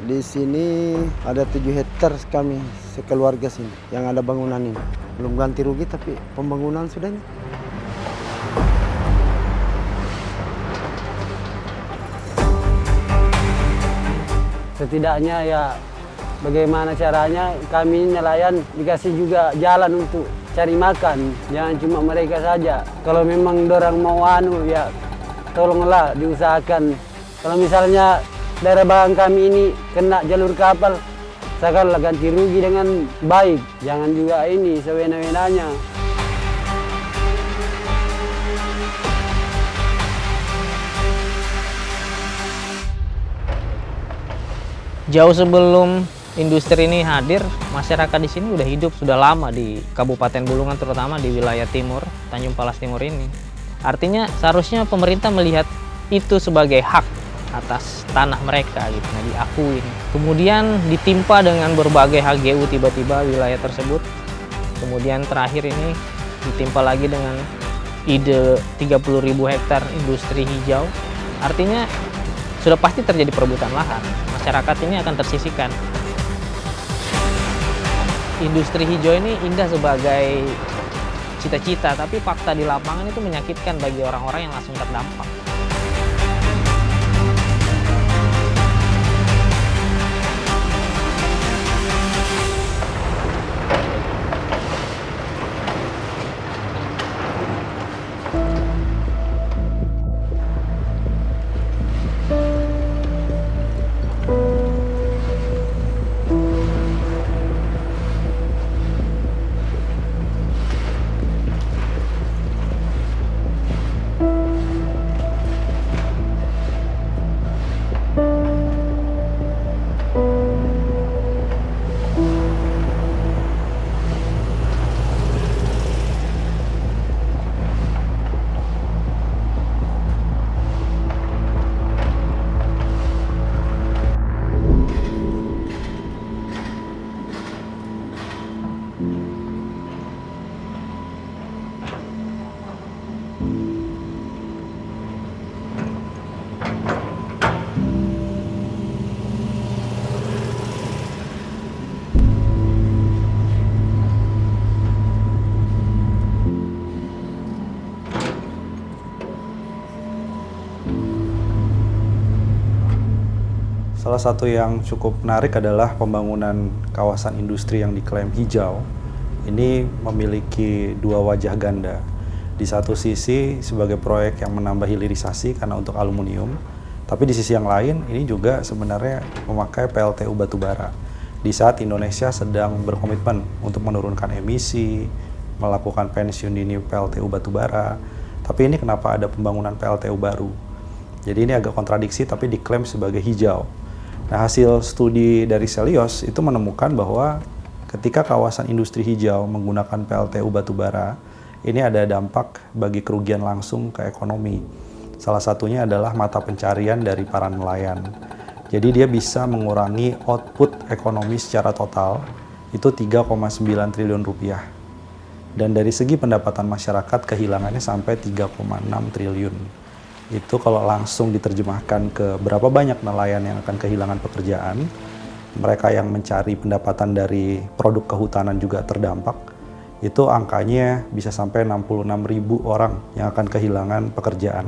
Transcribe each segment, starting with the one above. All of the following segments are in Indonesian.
Di sini ada 7 hektar kami sekeluarga sini yang ada bangunan ini. Belum ganti rugi tapi pembangunan sudah ini. Setidaknya ya bagaimana caranya kami nelayan dikasih juga jalan untuk cari makan. Jangan cuma mereka saja. Kalau memang dorang mau ya tolonglah diusahakan. Kalau misalnya daerah Bagang kami ini kena jalur kapal, sekarang ganti rugi dengan baik. Jangan juga ini sewena-wenanya. Jauh sebelum industri ini hadir, masyarakat di sini udah hidup sudah lama di Kabupaten Bulungan, terutama di wilayah timur, Tanjung Palas Timur ini. Artinya seharusnya pemerintah melihat itu sebagai hak atas tanah mereka gitu, nah diakuin. Kemudian ditimpa dengan berbagai HGU tiba-tiba wilayah tersebut. Kemudian terakhir ini ditimpa lagi dengan ide 30.000 hektar industri hijau. Artinya sudah pasti terjadi perebutan lahan. Masyarakat ini akan tersisihkan. Industri hijau ini indah sebagai cita-cita, tapi fakta di lapangan itu menyakitkan bagi orang-orang yang langsung terdampak. Salah satu yang cukup menarik adalah pembangunan kawasan industri yang diklaim hijau. Ini memiliki dua wajah ganda. Di satu sisi sebagai proyek yang menambah hilirisasi karena untuk aluminium, tapi di sisi yang lain ini juga sebenarnya memakai PLTU batubara. Di saat Indonesia sedang berkomitmen untuk menurunkan emisi, melakukan pensiun dini PLTU batubara, tapi ini kenapa ada pembangunan PLTU baru? Jadi ini agak kontradiksi tapi diklaim sebagai hijau. Nah, hasil studi dari Celios itu menemukan bahwa ketika kawasan industri hijau menggunakan PLTU batubara, ini ada dampak bagi kerugian langsung ke ekonomi. Salah satunya adalah mata pencarian dari para nelayan. Jadi dia bisa mengurangi output ekonomi secara total, itu 3,9 triliun rupiah. Dan dari segi pendapatan masyarakat kehilangannya sampai 3,6 triliun. Itu kalau langsung diterjemahkan ke berapa banyak nelayan yang akan kehilangan pekerjaan, mereka yang mencari pendapatan dari produk kehutanan juga terdampak, itu angkanya bisa sampai 66.000 orang yang akan kehilangan pekerjaan.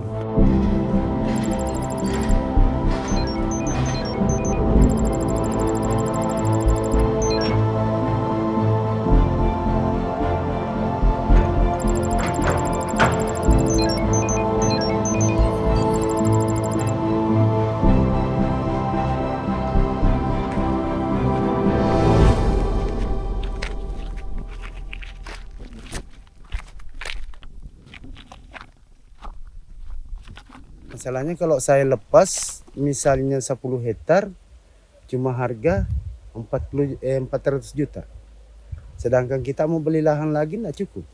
Masalahnya kalau saya lepas misalnya 10 hektar cuma harga 400 juta. Sedangkan kita mau beli lahan lagi tidak cukup.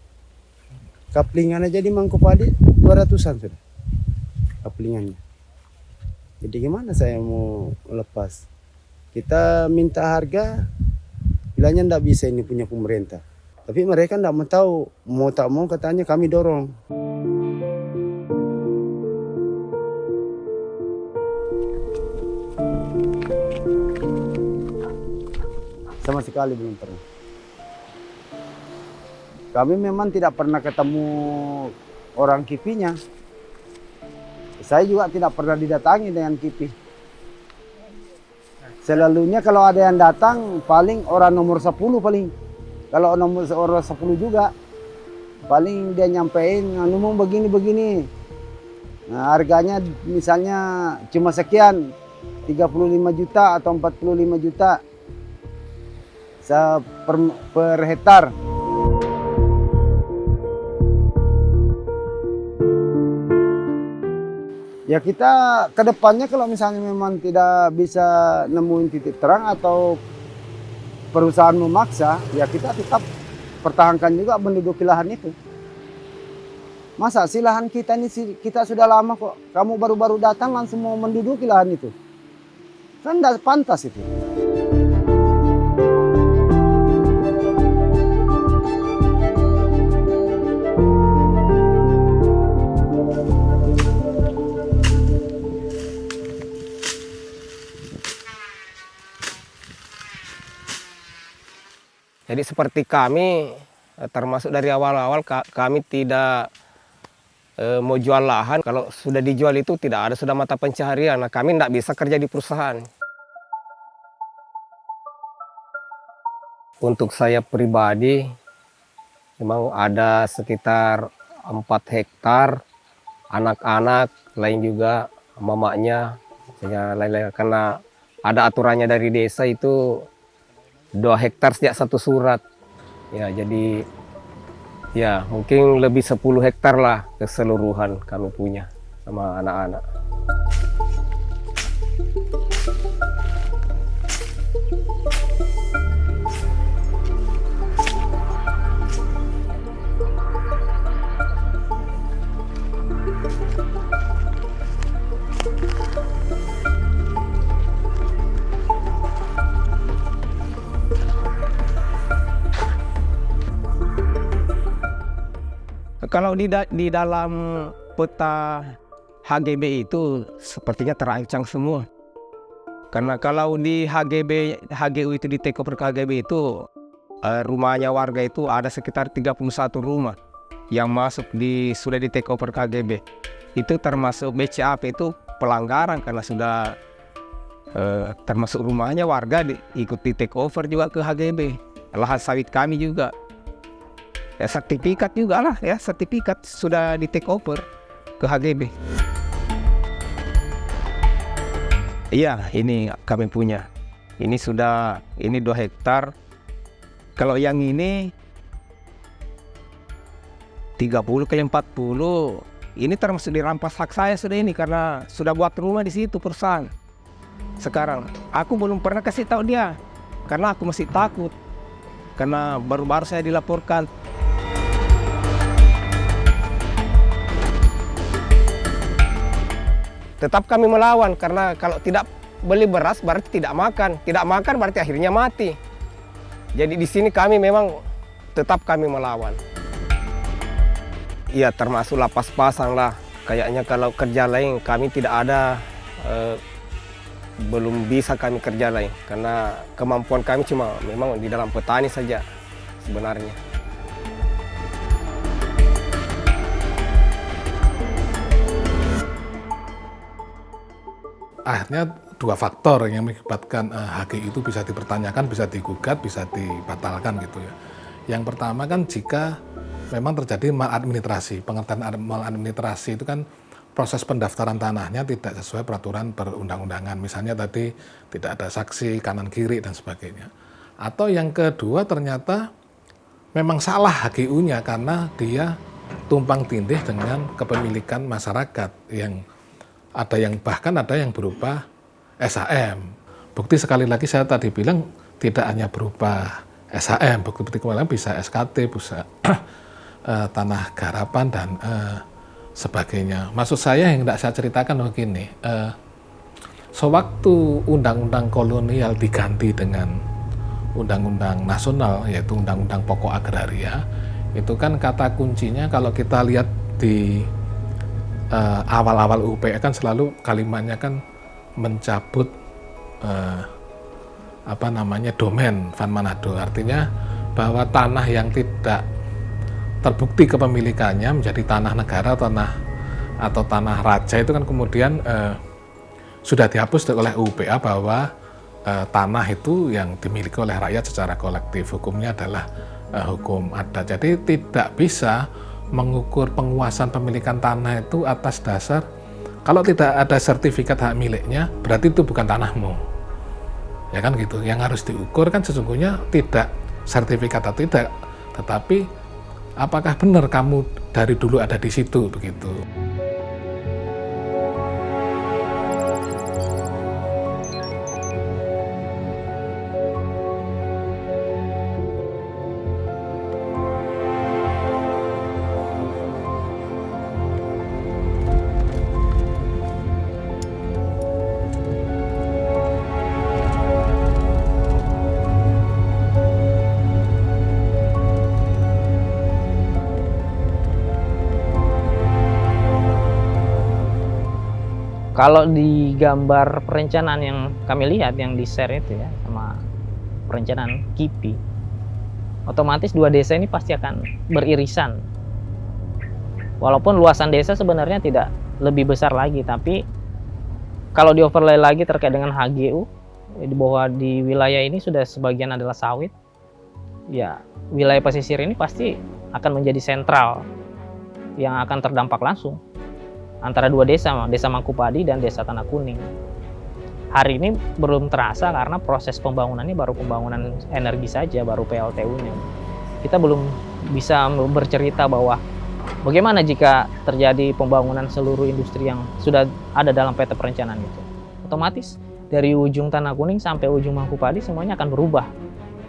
Kaplingan aja di Mangkopadi 200-an sudah. Kaplingannya. Jadi gimana saya mau lepas? Kita minta harga, bilangnya ndak bisa ini punya pemerintah. Tapi mereka ndak mau tahu, mau tak mau katanya kami dorong. Sama sekali belum pernah. Kami memang tidak pernah ketemu orang KIPI-nya. Saya juga tidak pernah didatangi dengan KIPI. Selalunya kalau ada yang datang paling orang nomor 10 paling. Kalau nomor orang 10 juga paling dia nyampein ngomong begini-begini. Nah, harganya misalnya cuma sekian, 35 juta atau 45 juta per hektar. Ya kita ke depannya kalau misalnya memang tidak bisa nemuin titik terang atau perusahaan memaksa, ya kita tetap pertahankan juga menduduki lahan itu. Masa sih lahan kita ini kita sudah lama kok, kamu baru-baru datang langsung mau menduduki lahan itu. Kan tidak pantas itu. Jadi seperti kami, termasuk dari awal-awal kami tidak mau jual lahan. Kalau sudah dijual itu tidak ada sudah mata pencaharian. Nah, kami tidak bisa kerja di perusahaan. Untuk saya pribadi, memang ada sekitar 4 hektar, anak-anak, lain juga mamanya. Karena ada aturannya dari desa itu 2 hektar setiap 1 surat. Ya, jadi ya mungkin lebih 10 hektar lah keseluruhan kami punya sama anak-anak. Kalau di dalam peta HGB itu sepertinya terancam semua. Karena kalau di HGU itu di take over ke HGB itu rumahnya warga itu ada sekitar 31 rumah yang masuk sudah di take over ke HGB. Itu termasuk BCAP itu pelanggaran karena sudah termasuk rumahnya warga ikut di take over juga ke HGB. Lahan sawit kami juga. Ya, sertifikat juga lah ya, sertifikat sudah di take over ke HGB. Iya, ini kami punya. Ini 2 hektar. Kalau yang ini 30 kali 40, ini termasuk dirampas hak saya sudah ini karena sudah buat rumah di situ perusahaan. Sekarang aku belum pernah kasih tahu dia karena aku masih takut. Karena baru-baru saya dilaporkan. Tetap kami melawan karena kalau tidak beli beras berarti tidak makan. Tidak makan berarti akhirnya mati. Jadi di sini kami memang tetap kami melawan. Iya, termasuk lapas pasang lah. Kayaknya kalau kerja lain kami tidak ada, belum bisa kami kerja lain. Karena kemampuan kami cuma memang di dalam petani saja sebenarnya. Akhirnya 2 faktor yang mengakibatkan HGI itu bisa dipertanyakan, bisa digugat, bisa dibatalkan gitu ya. Yang pertama kan jika memang terjadi maladministrasi. Pengertian maladministrasi itu kan proses pendaftaran tanahnya tidak sesuai peraturan perundang-undangan. Misalnya tadi tidak ada saksi kanan kiri dan sebagainya. Atau yang kedua ternyata memang salah HGU-nya karena dia tumpang tindih dengan kepemilikan masyarakat yang bahkan ada yang berupa SHM. Bukti sekali lagi saya tadi bilang tidak hanya berupa SHM, bukti-bukti kemarin bisa SKT, bisa tanah garapan dan sebagainya. Maksud saya yang tidak saya ceritakan begini, sewaktu undang-undang kolonial diganti dengan undang-undang nasional, yaitu undang-undang pokok agraria, itu kan kata kuncinya kalau kita lihat di awal-awal UPE kan selalu kalimatnya kan mencabut domain Van Manado, artinya bahwa tanah yang tidak terbukti kepemilikannya menjadi tanah negara atau tanah raja itu kan kemudian sudah dihapus oleh UPA bahwa tanah itu yang dimiliki oleh rakyat secara kolektif, hukumnya adalah hukum adat. Jadi tidak bisa mengukur penguasaan pemilikan tanah itu atas dasar kalau tidak ada sertifikat hak miliknya berarti itu bukan tanahmu, ya kan gitu. Yang harus diukur kan sesungguhnya tidak sertifikat atau tidak, tetapi apakah benar kamu dari dulu ada di situ, begitu. Kalau di gambar perencanaan yang kami lihat yang di share itu ya sama perencanaan KIPI, otomatis dua desa ini pasti akan beririsan. Walaupun luasan desa sebenarnya tidak lebih besar lagi, tapi kalau di overlay lagi terkait dengan HGU, bahwa di wilayah ini sudah sebagian adalah sawit, ya wilayah pesisir ini pasti akan menjadi sentral yang akan terdampak langsung antara dua desa, Desa Mangkupadi dan Desa Tanah Kuning. Hari ini belum terasa karena proses pembangunannya baru pembangunan energi saja, baru PLTU-nya. Kita belum bisa bercerita bahwa bagaimana jika terjadi pembangunan seluruh industri yang sudah ada dalam peta perencanaan itu. Otomatis dari ujung Tanah Kuning sampai ujung Mangkupadi semuanya akan berubah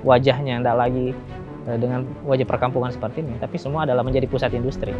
wajahnya, tidak lagi dengan wajah perkampungan seperti ini, tapi semua adalah menjadi pusat industri.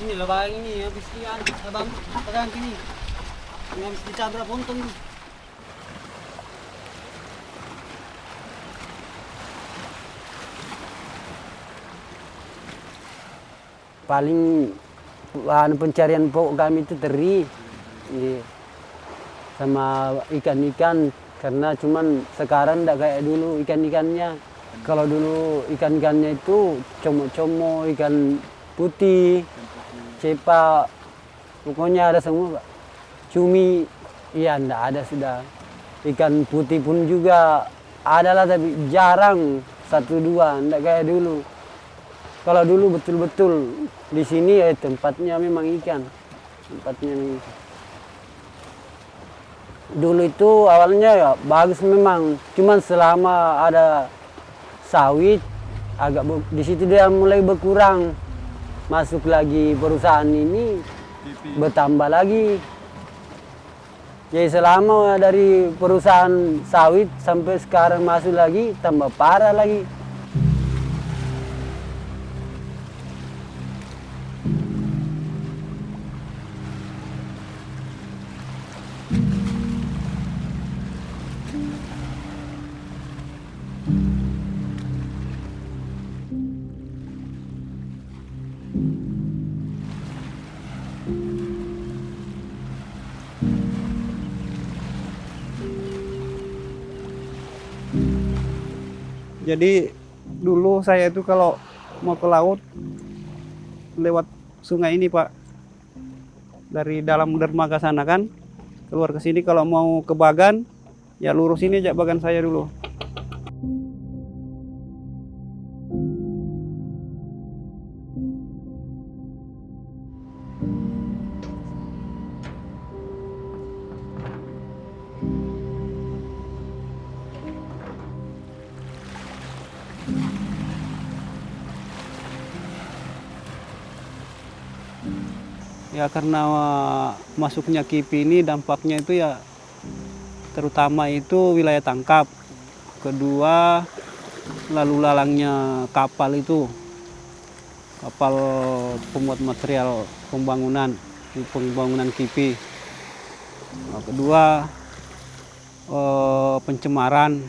Ini lubang ini habis abang pegang ini. Ini habis dicabrak pontong tuh. Paling pencarian pokok kami itu teri sama ikan-ikan, karena cuman sekarang tidak kayak dulu ikan-ikannya. Kalau dulu ikan-ikannya itu como-como, ikan putih, cepa, pokoknya ada semua. Cumi, iya enggak ada sudah. Ikan putih pun juga ada lah, tapi jarang, 1-2, enggak kayak dulu. Kalau dulu betul-betul di sini ya tempatnya memang ikan. Tempatnya memang ikan. Dulu itu awalnya ya bagus memang, cuman selama ada sawit agak di situ dia mulai berkurang. masuk lagi perusahaan ini bertambah lagi. Jadi selama dari perusahaan sawit sampai sekarang masuk lagi tambah parah lagi. Jadi dulu saya itu kalau mau ke laut lewat sungai ini Pak. Dari dalam dermaga sana kan keluar ke sini, kalau mau ke Bagan ya lurus ini aja Bagan saya dulu. Ya karena masuknya KIPI ini dampaknya itu ya terutama itu wilayah tangkap. Kedua, lalu lalangnya kapal itu, kapal pembuat material pembangunan, di pembangunan KIPI. Nah, kedua, pencemaran.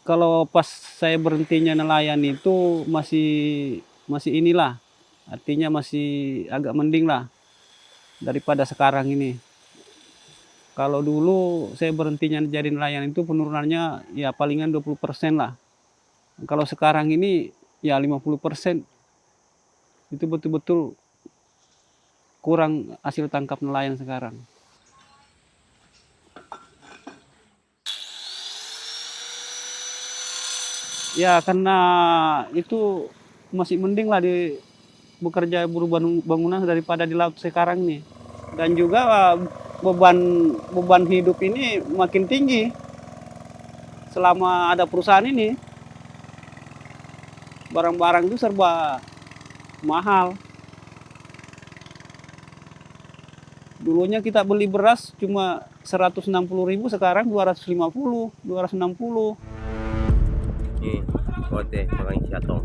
Kalau pas saya berhentinya nelayan itu masih inilah, artinya masih agak mending lah daripada sekarang ini. Kalau dulu saya berhentinya jadi nelayan itu penurunannya ya palingan 20% lah. Kalau sekarang ini ya 50%. Itu betul-betul kurang hasil tangkap nelayan sekarang. Ya karena itu masih mending lah di bekerja buruh bangunan daripada di laut sekarang nih. Dan juga beban hidup ini makin tinggi selama ada perusahaan ini. Barang-barang itu serba mahal. Dulunya kita beli beras cuma 160.000, sekarang 250, 260. Nih, kote, orang siatong.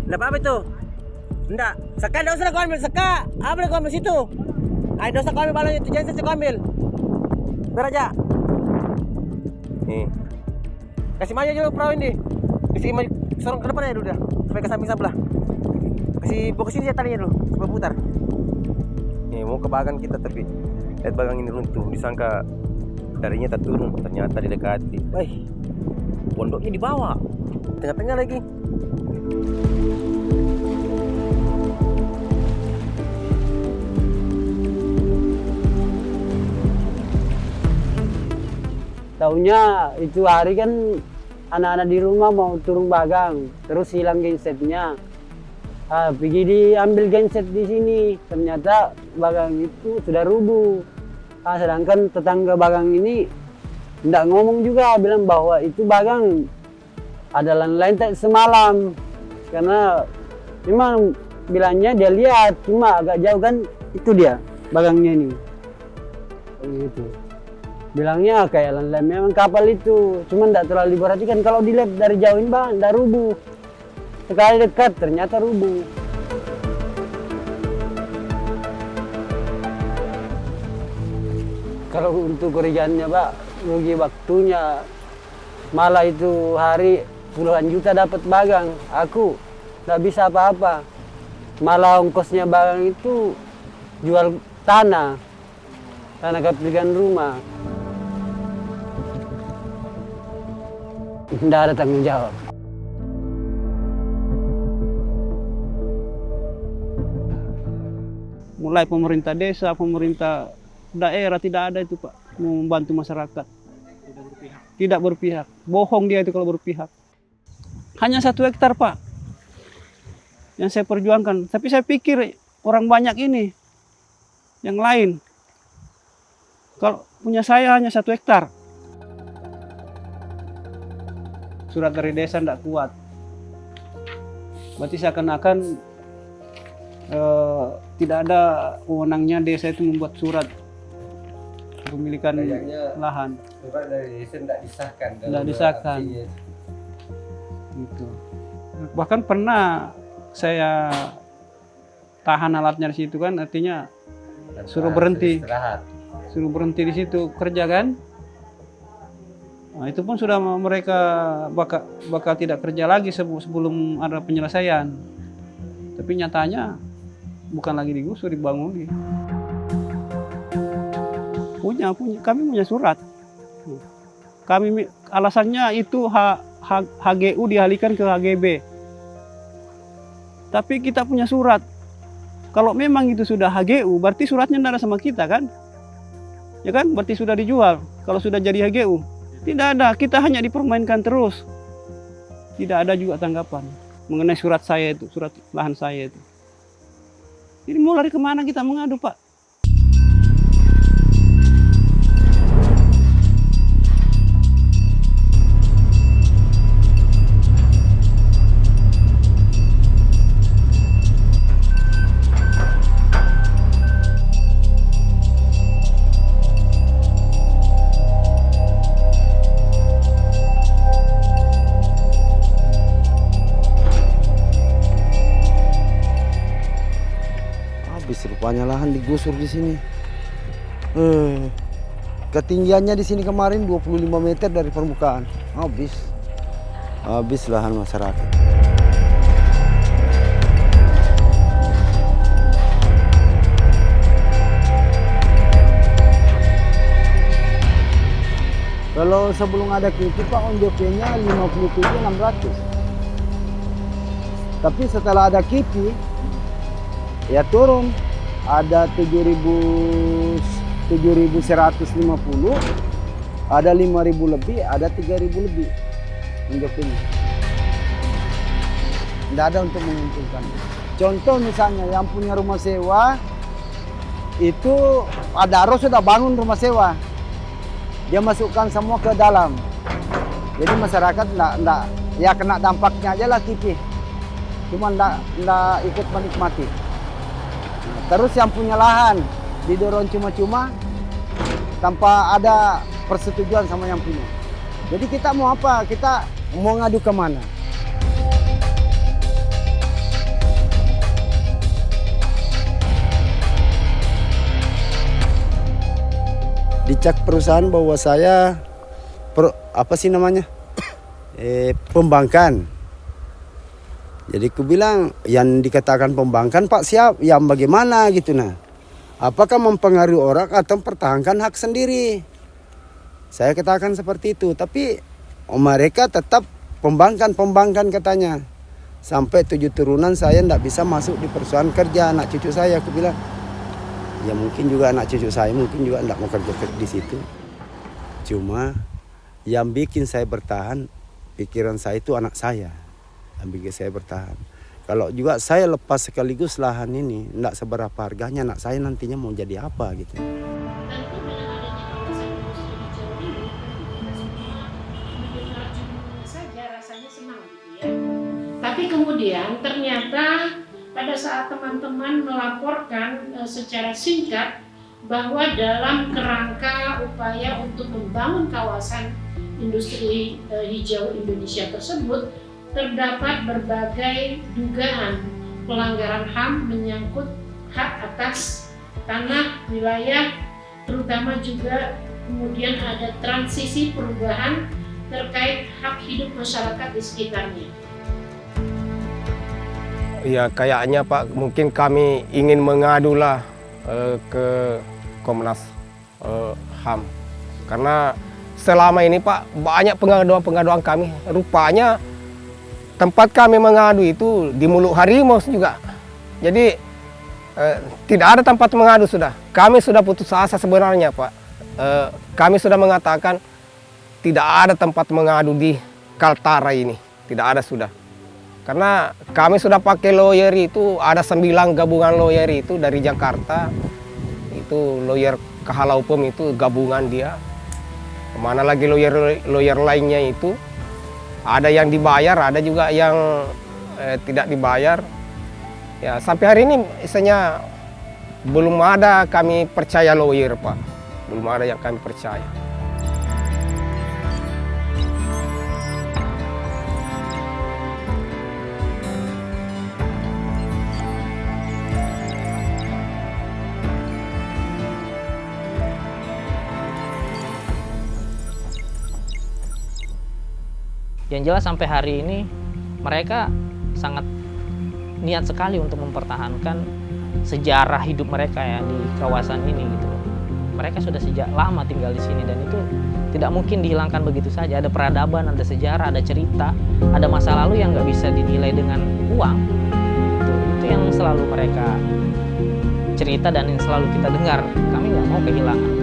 Nggak apa-apa itu? Nggak. Seka, nggak usah kau ambil. Seka, ambil kau ambil situ. Ayo, nggak usah kau ambil balonnya itu. Jangan saya kau ambil. Biar aja. Nih. Kasih maju juga perahu ini. Kasih maju. Sorong ke depan aja dulu dah. Sampai ke samping sebelah. Kasih fokus ini talinya dulu. Sebelum putar. Nih, mau ke Bagan kita tapi lihat Bagan ini runtuh. Disangka darinya tak turun, ternyata didekati. Baik, pondoknya di bawah, tengah-tengah lagi. Taunya itu hari kan anak-anak di rumah mau turun Bagang, terus hilang gensetnya. Pergi diambil genset di sini, ternyata Bagang itu sudah rubuh. Sedangkan tetangga Bagang ini tidak ngomong juga, bilang bahwa itu Bagang ada lain tak semalam. Karena memang bilangnya dia lihat, cuma agak jauh kan itu dia Bagangnya ini. Gitu. Bilangnya kayak lain-lain memang kapal itu, cuma tidak terlalu diperhatikan. Kalau dilihat dari jauh ini Bang, tidak rubuh. Sekali dekat ternyata rubuh. Kalau untuk kerugiannya Pak, rugi waktunya. Malah itu hari puluhan juta dapat Bagang. Aku nggak bisa apa-apa. Malah ongkosnya Bagang itu jual tanah kepemilikan rumah. Nggak ada tanggung jawab. Mulai pemerintah desa, pemerintah daerah tidak ada itu Pak, membantu masyarakat. Tidak berpihak. Bohong dia itu kalau berpihak. Hanya 1 hektar, Pak, yang saya perjuangkan. Tapi saya pikir orang banyak ini, yang lain. Kalau punya saya hanya 1 hektar. Surat dari desa tidak kuat. Berarti seakan-akan tidak ada wewenangnya desa itu membuat surat kepemilikan lahan. Surat dari desa tidak disahkan. Tidak disahkan. Gitu. Bahkan pernah saya tahan alatnya di situ kan, artinya suruh berhenti. Suruh berhenti di situ kerja kan. Nah, itu pun sudah mereka bakal tidak kerja lagi sebelum ada penyelesaian. Tapi nyatanya bukan lagi digusur, dibangun lagi. Kami punya surat. Alasannya itu HGU dialihkan ke HGB. Tapi kita punya surat. Kalau memang itu sudah HGU, berarti suratnya tidak ada sama kita kan? Ya kan? Berarti sudah dijual. Kalau sudah jadi HGU, tidak ada. Kita hanya dipermainkan terus. Tidak ada juga tanggapan mengenai surat saya itu, surat lahan saya itu. Jadi mau lari kemana kita mengadu, Pak? Rupanya lahan digusur di sini. Ketinggiannya di sini kemarin 25 meter dari permukaan. Habis lahan masyarakat. Kalau sebelum ada KIPI Pak, OJP-nya 57.600. Tapi setelah ada KIPI, ya turun. Ada 7.150, ada 5.000 lebih, ada 3.000 lebih menjawabnya. Tidak ada untuk menguntungkan. Contoh misalnya yang punya rumah sewa, itu Adaro sudah bangun rumah sewa. Dia masukkan semua ke dalam. Jadi masyarakat enggak, ya kena dampaknya aja lah KIPI. Cuma enggak ikut menikmati. Terus yang punya lahan didorong cuma-cuma tanpa ada persetujuan sama yang punya. Jadi kita mau apa? Kita mau ngadu kemana? Dicek perusahaan bahwa saya pembangkan. Jadi aku bilang, yang dikatakan pembangkan Pak siap, yang bagaimana gitu nah. Apakah mempengaruhi orang atau mempertahankan hak sendiri? Saya katakan seperti itu, tapi mereka tetap pembangkan katanya. Sampai 7 turunan saya tidak bisa masuk di perusahaan kerja anak cucu saya. Aku bilang, ya mungkin juga anak cucu saya mungkin juga tidak mau kerja di situ. Cuma yang bikin saya bertahan, pikiran saya itu anak saya. Yang bikin saya bertahan. Kalau juga saya lepas sekaligus lahan ini, tidak seberapa harganya, anak saya nantinya mau jadi apa gitu. Saja rasanya senang gitu ya. Tapi kemudian ternyata pada saat teman-teman melaporkan secara singkat bahwa dalam kerangka upaya untuk membangun kawasan industri hijau Indonesia tersebut terdapat berbagai dugaan pelanggaran HAM menyangkut hak atas tanah wilayah, terutama juga kemudian ada transisi perubahan terkait hak hidup masyarakat di sekitarnya. Ya kayaknya Pak, mungkin kami ingin mengadulah ke Komnas HAM. Karena selama ini Pak, banyak pengaduan kami. Rupanya tempat kami mengadu itu di Muluk Harimau juga. Jadi tidak ada tempat mengadu sudah. Kami sudah putus asa sebenarnya Pak. Kami sudah mengatakan tidak ada tempat mengadu di Kaltara ini, tidak ada sudah. Karena kami sudah pakai lawyer itu, ada 9 gabungan lawyer itu dari Jakarta. Itu lawyer Kahalaupem itu gabungan dia. Kemana lagi lawyer lainnya itu. Ada yang dibayar, ada juga yang tidak dibayar. Ya, sampai hari ini misalnya belum ada kami percaya lawyer, Pak. Belum ada yang kami percaya. Yang jelas sampai hari ini mereka sangat niat sekali untuk mempertahankan sejarah hidup mereka ya di kawasan ini gitu. Mereka sudah sejak lama tinggal di sini dan itu tidak mungkin dihilangkan begitu saja. Ada peradaban, ada sejarah, ada cerita, ada masa lalu yang nggak bisa dinilai dengan uang. Itu yang selalu mereka cerita dan yang selalu kita dengar. Kami nggak mau kehilangan.